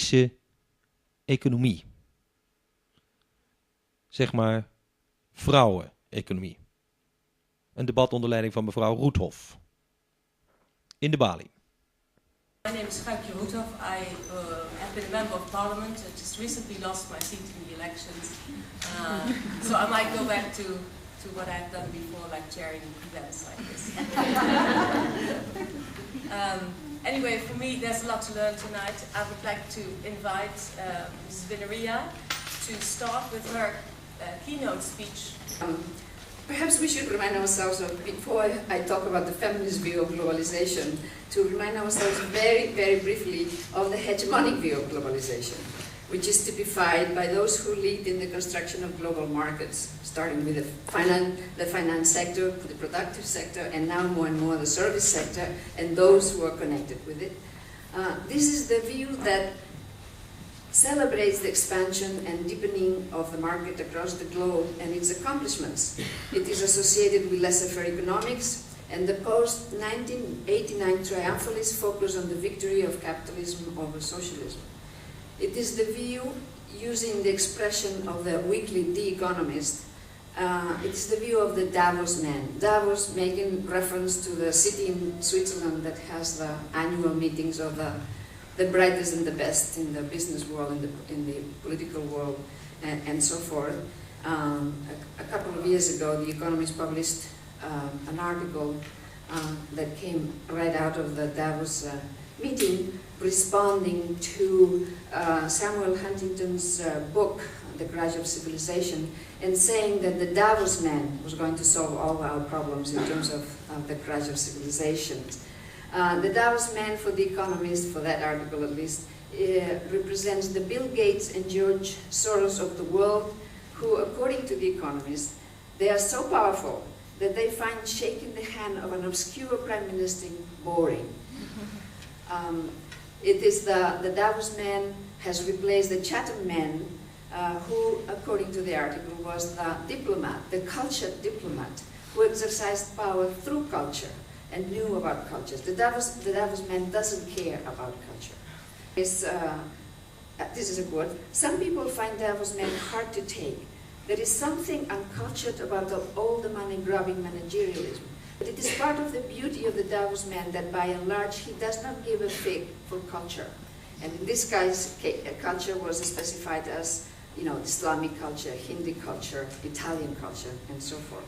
feministische economie. Zeg maar vrouweneconomie. Een debat onder leiding van mevrouw Roethoff. In de balie. My name is Saskia Apple. I have been a member of parliament. I just recently lost my seat in the elections. So I might go back to what I've done before, like chairing events like this. Anyway, for me, there's a lot to learn tonight. I would like to invite Mrs. Andrea to start with her keynote speech. Perhaps we should remind ourselves, before I talk about the feminist view of globalization, to remind ourselves very, very briefly of the hegemonic view of globalization, which is typified by those who lead in the construction of global markets, starting with the finance sector, the productive sector, and now more and more the service sector, and those who are connected with it. This is the view that celebrates the expansion and deepening of the market across the globe and its accomplishments. It is associated with laissez-faire economics, and the post-1989 triumphalists focus on the victory of capitalism over socialism. It is the view, using the expression of the weekly The Economist, it is the view of the Davos man. Davos making reference to the city in Switzerland that has the annual meetings of the brightest and the best in the business world, in the political world, and so forth. A couple of years ago, The Economist published an article that came right out of the Davos meeting, responding to Samuel Huntington's book, The Crash of Civilization, and saying that the Davos man was going to solve all our problems in terms of the crash of civilizations. The Davos man, for The Economist, for that article at least, represents the Bill Gates and George Soros of the world, who, according to The Economist, they are so powerful that they find shaking the hand of an obscure prime minister boring. It is the Davos man has replaced the Chatham man, who, according to the article, was the diplomat, the cultured diplomat, who exercised power through culture and knew about cultures. The Davos man doesn't care about culture. This is a quote. Some people find Davos men hard to take. There is something uncultured about all the money-grubbing managerialism. But it is part of the beauty of the Davos man that by and large he does not give a fig for culture. And in this case, culture was specified as, you know, Islamic culture, Hindi culture, Italian culture, and so forth.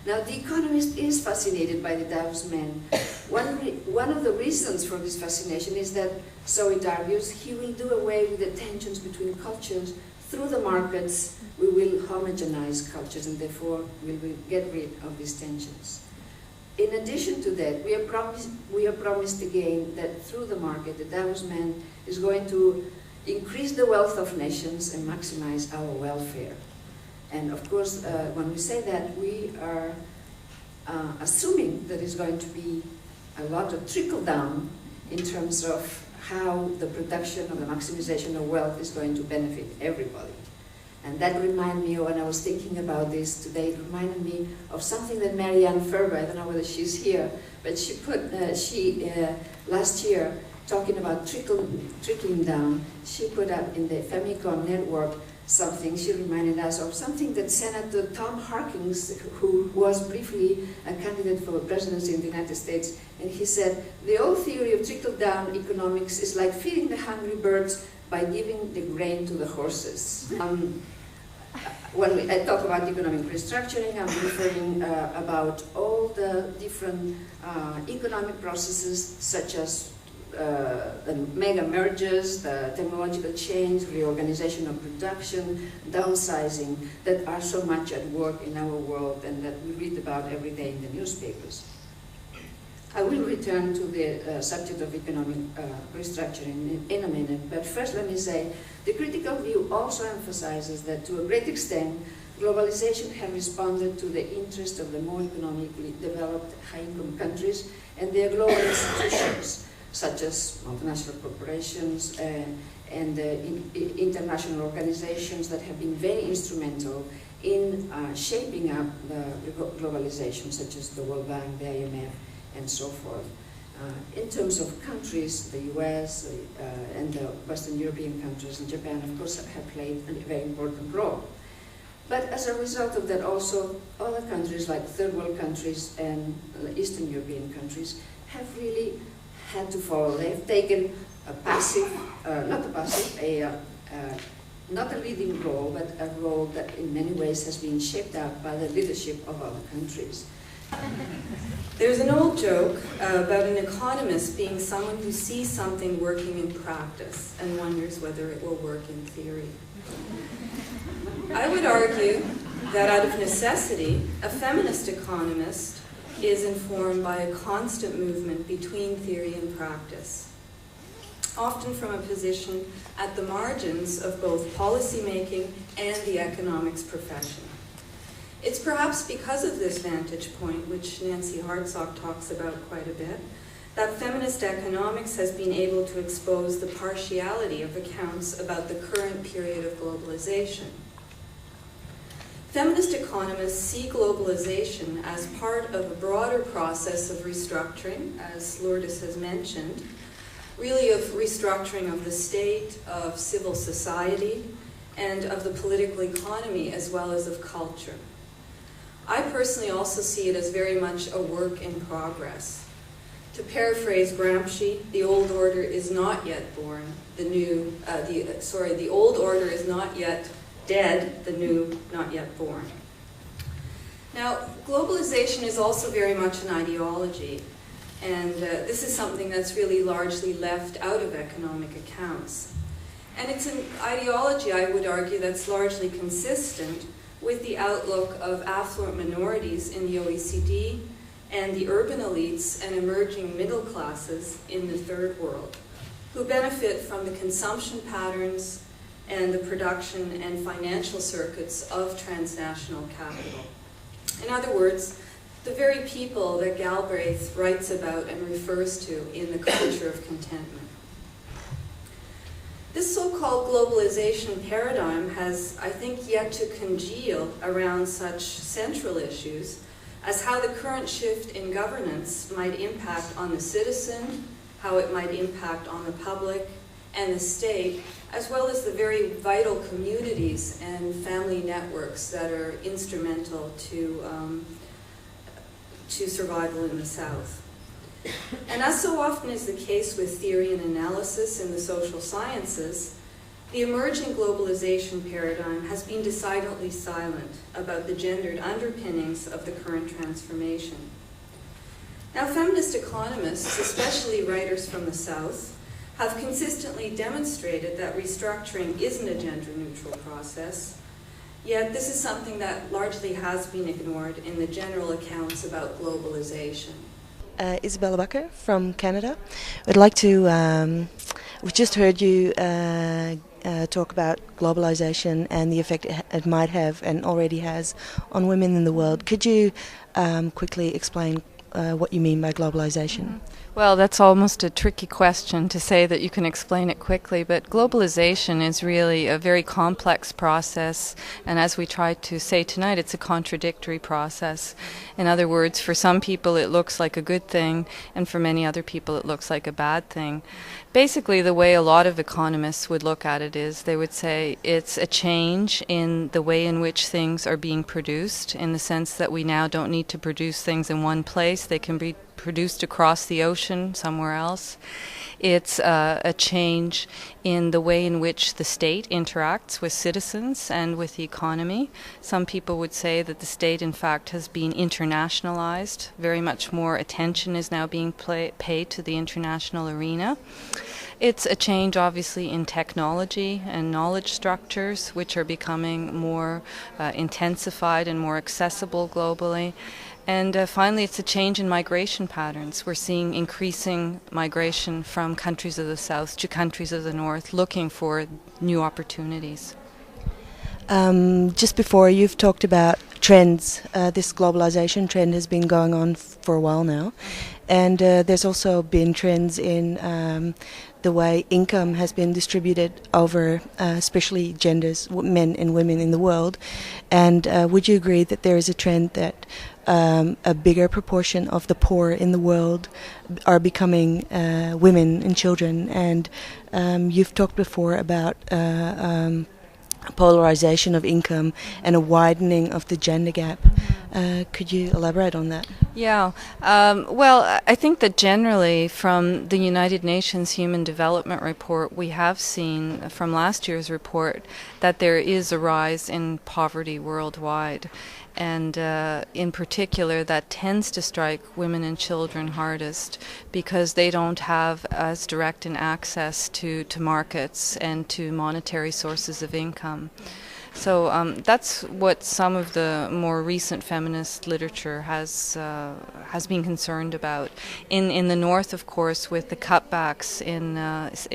Now, The Economist is fascinated by the Davos man. One of the reasons for this fascination is that, so it argues, he will do away with the tensions between cultures. Through the markets, we will homogenize cultures, and therefore we will get rid of these tensions. In addition to that, we are promised again that through the market, the Davos man is going to increase the wealth of nations and maximize our welfare. And of course, when we say that, we are assuming that it's going to be a lot of trickle-down in terms of how the production or the maximization of wealth is going to benefit everybody. And that reminded me, when I was thinking about this today, it reminded me of something that Marianne Ferber, I don't know whether she's here, but she put, last year, talking about trickling down, she put up in the Femicon network something, she reminded us of something that Senator Tom Harkins, who was briefly a candidate for presidency in the United States, and he said, the old theory of trickle-down economics is like feeding the hungry birds by giving the grain to the horses. When I talk about economic restructuring, I'm referring about all the different economic processes, such as the mega mergers, the technological change, reorganization of production, downsizing, that are so much at work in our world and that we read about every day in the newspapers. I will return to the subject of economic restructuring in a minute, but first let me say, the critical view also emphasizes that to a great extent, globalization has responded to the interest of the more economically developed high-income countries and their global institutions, such as multinational corporations and international organizations that have been very instrumental in shaping up the globalization, such as the World Bank, the IMF, and so forth. In terms of countries, the US and the Western European countries and Japan, of course, have played a very important role. But as a result of that, also other countries like third world countries and Eastern European countries have really had to follow. They have taken a passive, not a leading role, but a role that in many ways has been shaped out by the leadership of other countries. There's an old joke about an economist being someone who sees something working in practice and wonders whether it will work in theory. I would argue that out of necessity, a feminist economist is informed by a constant movement between theory and practice, often from a position at the margins of both policymaking and the economics profession. It's perhaps because of this vantage point, which Nancy Hartsock talks about quite a bit, that feminist economics has been able to expose the partiality of accounts about the current period of globalization. Feminist economists see globalization as part of a broader process of restructuring, as Lourdes has mentioned, really of restructuring of the state, of civil society, and of the political economy, as well as of culture. I personally also see it as very much a work in progress. To paraphrase Gramsci, the old order is not yet born. The old order is not yet dead, the new not yet born. Now, globalization is also very much an ideology, and this is something that's really largely left out of economic accounts. And it's an ideology, I would argue, that's largely consistent with the outlook of affluent minorities in the OECD and the urban elites and emerging middle classes in the third world, who benefit from the consumption patterns and the production and financial circuits of transnational capital. In other words, the very people that Galbraith writes about and refers to in the culture of contentment. This so-called globalization paradigm has, I think, yet to congeal around such central issues as how the current shift in governance might impact on the citizen, how it might impact on the public and the state, as well as the very vital communities and family networks that are instrumental to survival in the South. And as so often is the case with theory and analysis in the social sciences, the emerging globalization paradigm has been decidedly silent about the gendered underpinnings of the current transformation. Now, feminist economists, especially writers from the South, have consistently demonstrated that restructuring isn't a gender-neutral process, yet this is something that largely has been ignored in the general accounts about globalization. Isabella Bakker from Canada. I'd like to, we just heard you talk about globalization and the effect it might have and already has on women in the world. Could you quickly explain what you mean by globalization? Well, that's almost a tricky question to say that you can explain it quickly, but globalization is really a very complex process, and as we tried to say tonight, it's a contradictory process. In other words, for some people it looks like a good thing, and for many other people it looks like a bad thing. Basically, the way a lot of economists would look at it is they would say it's a change in the way in which things are being produced, in the sense that we now don't need to produce things in one place, they can be produced across the ocean somewhere else. It's a change in the way in which the state interacts with citizens and with the economy. Some people would say that the state, in fact, has been internationalized. Very much more attention is now being paid to the international arena. It's a change, obviously, in technology and knowledge structures, which are becoming more intensified and more accessible globally. And finally, it's a change in migration patterns. We're seeing increasing migration from countries of the South to countries of the North, looking for new opportunities. Just before, you've talked about trends. This globalization trend has been going on for a while now. And there's also been trends in the way income has been distributed over especially genders, men and women in the world. And would you agree that there is a trend that a bigger proportion of the poor in the world are becoming women and children. And you've talked before about polarization of income and a widening of the gender gap. Could you elaborate on that? Yeah, well, I think that generally from the United Nations Human Development Report, we have seen from last year's report that there is a rise in poverty worldwide. And in particular, that tends to strike women and children hardest because they don't have as direct an access to markets and to monetary sources of income. So that's what some of the more recent feminist literature has been concerned about. In the North, of course, with the cutbacks in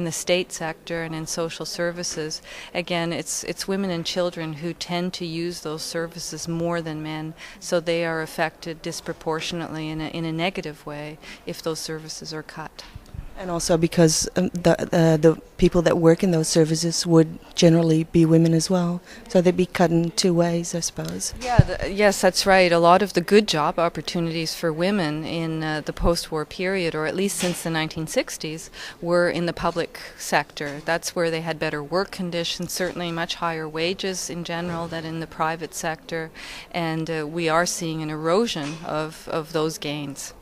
the state sector and in social services, again, it's women and children who tend to use those services more than men, so they are affected disproportionately in a negative way if those services are cut. And also because the people that work in those services would generally be women as well. So they'd be cut in two ways, I suppose. Yeah, yes, that's right. A lot of the good job opportunities for women in the post-war period, or at least since the 1960s, were in the public sector. That's where they had better work conditions, certainly much higher wages in general than in the private sector. And we are seeing an erosion of those gains.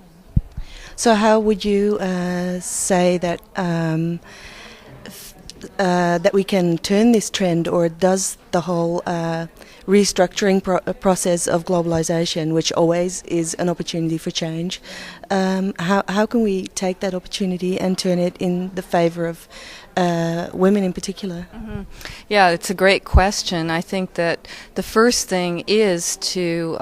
So how would you say that that we can turn this trend, or does the whole restructuring process of globalization, which always is an opportunity for change, how can we take that opportunity and turn it in the favor of women in particular? Mm-hmm. Yeah, it's a great question. I think that the first thing is to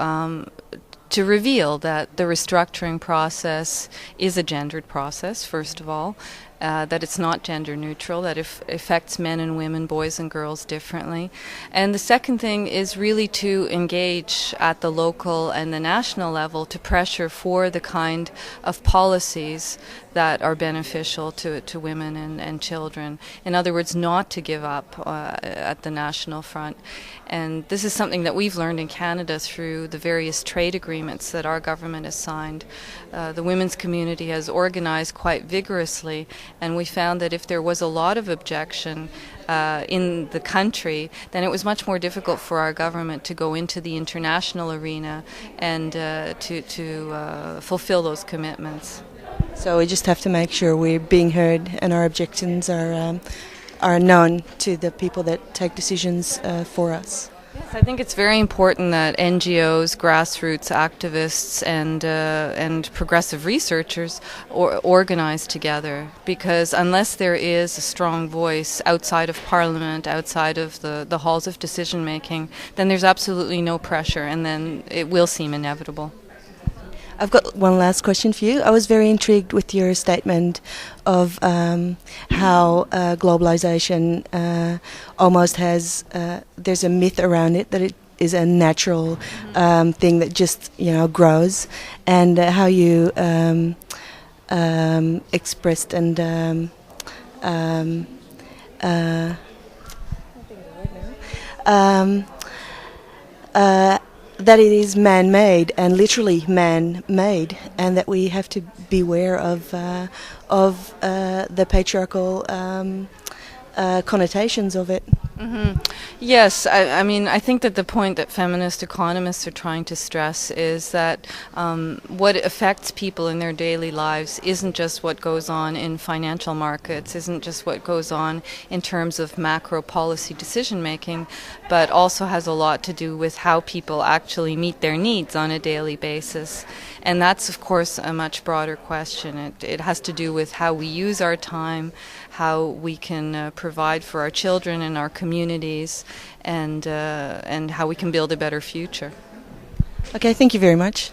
reveal that the restructuring process is a gendered process, first of all, that it's not gender neutral, that it affects men and women, boys and girls differently. And the second thing is really to engage at the local and the national level to pressure for the kind of policies that are beneficial to women and children. In other words, not to give up at the national front. And this is something that we've learned in Canada through the various trade agreements that our government has signed. The women's community has organized quite vigorously, and we found that if there was a lot of objection in the country, then it was much more difficult for our government to go into the international arena and to fulfill those commitments. So we just have to make sure we're being heard and our objections are known to the people that take decisions for us. Yes, I think it's very important that NGOs, grassroots activists, and progressive researchers organize together, because unless there is a strong voice outside of Parliament, outside of the halls of decision making, then there's absolutely no pressure, and then it will seem inevitable. I've got one last question for you. I was very intrigued with your statement of how globalization almost has, there's a myth around it that it is a natural thing that just, grows, and how you expressed and that it is man-made and literally man-made, and that we have to beware of the patriarchal connotations of it. Mm-hmm. Yes, I mean, I think that the point that feminist economists are trying to stress is that what affects people in their daily lives isn't just what goes on in financial markets, isn't just what goes on in terms of macro policy decision making, but also has a lot to do with how people actually meet their needs on a daily basis. And that's, of course, a much broader question. It has to do with how we use our time, how we can provide for our children and our communities, and how we can build a better future. Okay, thank you very much.